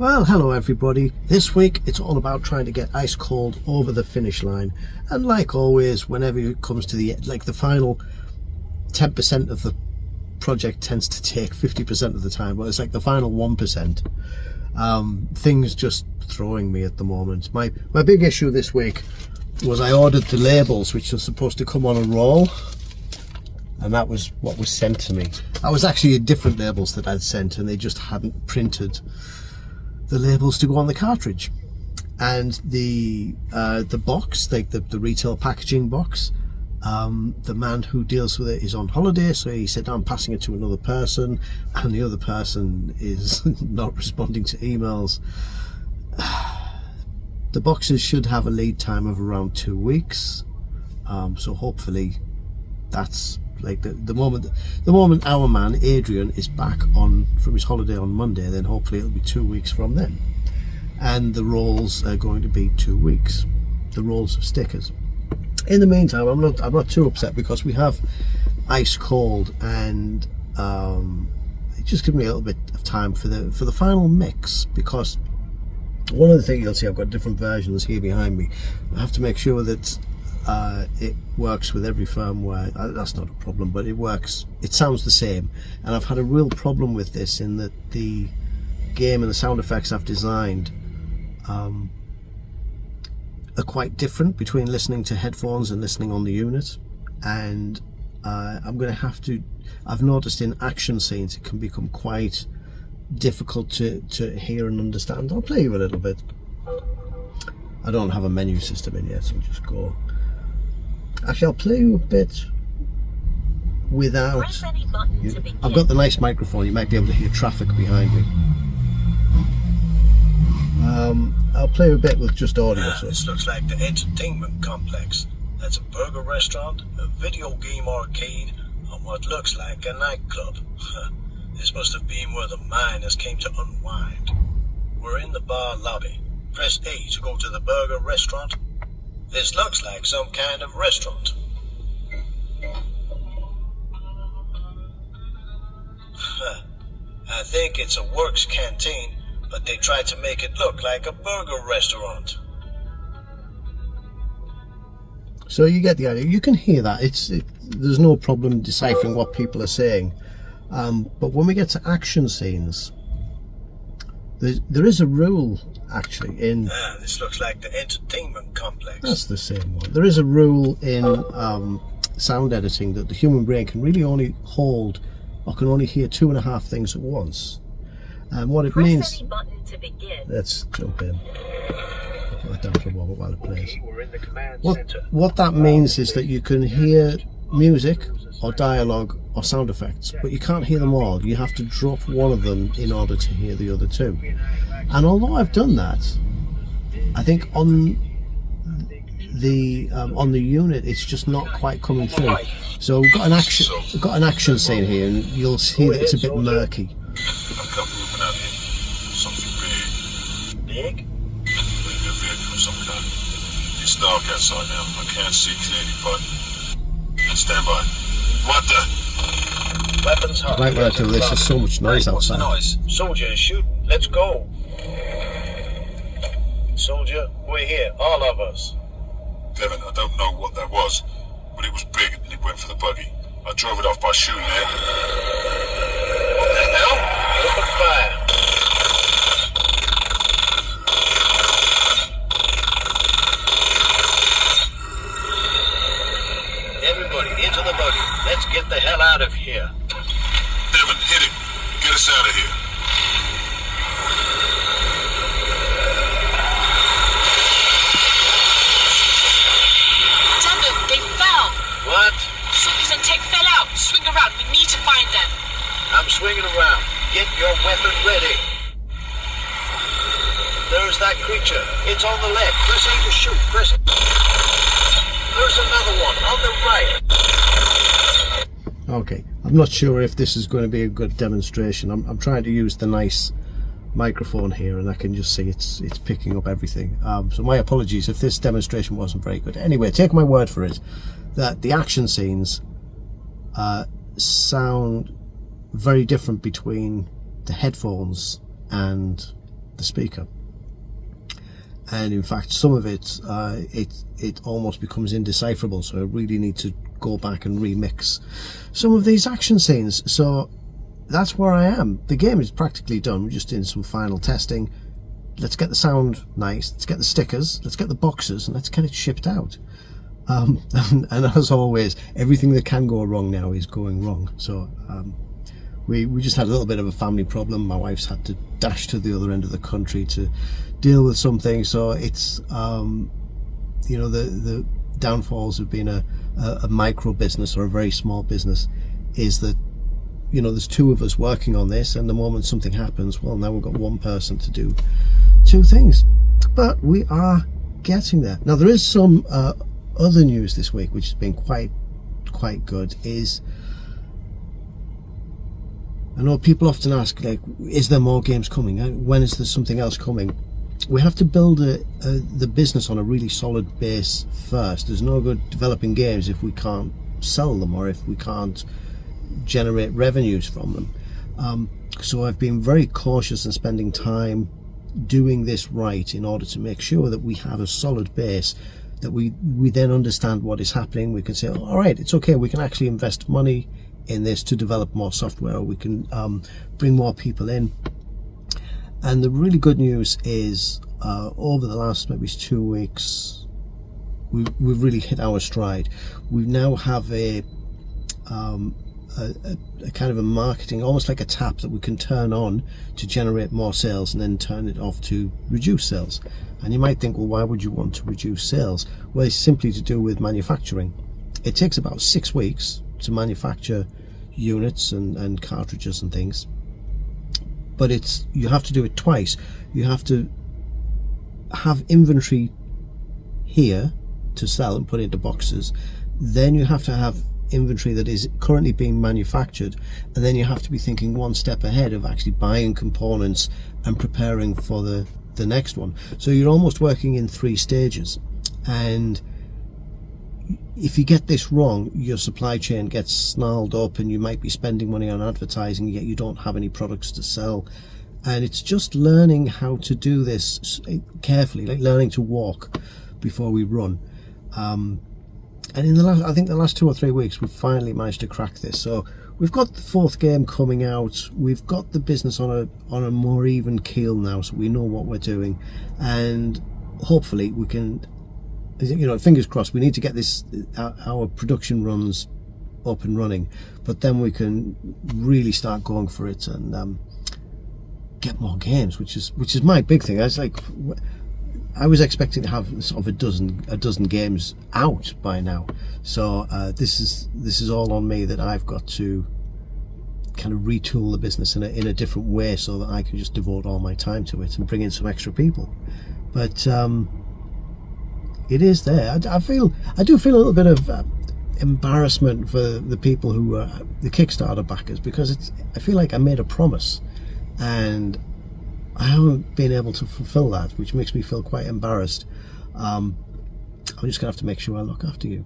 Well, hello everybody. This week it's all about trying to get Ice Cold over the finish line, and like always, whenever it comes to the final 10% of the project tends to take 50% of the time, but it's like the final 1%. Things just throwing me at the moment. My big issue this week was I ordered the labels which are supposed to come on a roll, and that was what was sent to me. That was actually different labels that I'd sent, and they just hadn't printed the labels to go on the cartridge. And the box, like the retail packaging box, the man who deals with it is on holiday, so he said I'm passing it to another person, and the other person is not responding to emails. The boxes should have a lead time of around 2 weeks, so hopefully that's like the moment our man Adrian is back from his holiday on Monday, then hopefully it'll be 2 weeks from then, and the rolls are going to be 2 weeks, the rolls of stickers. In the meantime, I'm not too upset because we have Ice Cold, and it just gives me a little bit of time for the final mix, because one of the things you'll see, I've got different versions here behind me. I have to make sure that it works with every firmware. That's not a problem, but it works, it sounds the same. And I've had a real problem with this in that the game and the sound effects I've designed are quite different between listening to headphones and listening on the unit. And I'm going to have to, I've noticed in action scenes it can become quite difficult to hear and understand. I'll play you a little bit. I don't have a menu system in yet, so I'll just go. Actually, I'll play you a bit without. I've got the nice microphone, you might be able to hear traffic behind me. I'll play you a bit with just audio. So. This looks like the entertainment complex. That's a burger restaurant, a video game arcade, and what looks like a nightclub. This must have been where the miners came to unwind. We're in the bar lobby. Press A to go to the burger restaurant. This looks like some kind of restaurant. I think it's a works canteen, but they tried to make it look like a burger restaurant. So you get the idea. You can hear that. There's no problem deciphering what people are saying. But when we get to action scenes, there is a rule actually in. This looks like the entertainment complex. That's the same one. There is a rule in sound editing that the human brain can really only hold, or can only hear 2.5 things at once. And what it means. Any button to begin. Let's jump in. I'll put that down for a moment while it plays. What that means is that you can hear music or dialogue or sound effects, but you can't hear them all. You have to drop one of them in order to hear the other two. And although I've done that, I think on the unit it's just not quite coming through. So we've got an action scene here, and you'll see that it's a bit murky. Something big. Big? A vehicle of some kind. It's dark outside now. I can't see clearly, but stand by. What the? Weapons hot. Right where I do this, there's so much noise outside. What's the noise? Soldier is shooting. Let's go. Soldier, we're here, all of us. Devin, I don't know what that was, but it was big and it went for the buggy. I drove it off by shooting it. What the hell? Open fire. Everybody, into the buggy. Let's get the hell out of here. Devin, hit it. Get us out of here. Devin, they fell. What? Zombies and tech fell out. Swing around. We need to find them. I'm swinging around. Get your weapon ready. There's that creature. It's on the left. Press A to shoot. Press it. There's another one on the right. Okay, I'm not sure if this is going to be a good demonstration. I'm trying to use the nice microphone here, and I can just see it's picking up everything. So my apologies if this demonstration wasn't very good. Anyway, take my word for it that the action scenes sound very different between the headphones and the speaker. And in fact, some of it almost becomes indecipherable, so I really need to go back and remix some of these action scenes. So that's where I am. The game is practically done. We're just doing some final testing. Let's get the sound nice, let's get the stickers, let's get the boxes, and let's get it shipped out. And as always, everything that can go wrong now is going wrong. So we just had a little bit of a family problem. My wife's had to dash to the other end of the country to deal with something. So it's you know, the downfalls of being a micro business or a very small business is that, you know, there's two of us working on this, and the moment something happens, well, now we've got one person to do two things. But we are getting there. Now there is some other news this week which has been quite good. Is, I know people often ask, like, is there more games coming? When is there something else coming? We have to build the business on a really solid base first. There's no good developing games if we can't sell them, or if we can't generate revenues from them. So I've been very cautious in spending time doing this right in order to make sure that we have a solid base, that we then understand what is happening. We can say, all right, it's okay, we can actually invest money in this to develop more software, or we can bring more people in. And the really good news is over the last maybe 2 weeks, we've really hit our stride. We now have a kind of a marketing, almost like a tap that we can turn on to generate more sales, and then turn it off to reduce sales. And you might think, well, why would you want to reduce sales? Well, it's simply to do with manufacturing. It takes about 6 weeks to manufacture units and cartridges and things, but you have to do it twice. You have to have inventory here to sell and put into boxes, then you have to have inventory that is currently being manufactured, and then you have to be thinking one step ahead of actually buying components and preparing for the next one. So you're almost working in 3 stages, and if you get this wrong, your supply chain gets snarled up, and you might be spending money on advertising, yet you don't have any products to sell. And it's just learning how to do this carefully, like learning to walk before we run. And in I think the last 2 or 3 weeks, we've finally managed to crack this. So we've got the 4th game coming out. We've got the business on a more even keel now, so we know what we're doing, and hopefully we can, you know, fingers crossed, we need to get this our production runs up and running, but then we can really start going for it and get more games, which is my big thing. I was expecting to have sort of a dozen games out by now. So this is all on me, that I've got to kind of retool the business in a different way, so that I can just devote all my time to it and bring in some extra people. But it is there. I do feel a little bit of embarrassment for the people who are the Kickstarter backers, because I feel like I made a promise and I haven't been able to fulfill that, which makes me feel quite embarrassed. I'm just gonna have to make sure I look after you.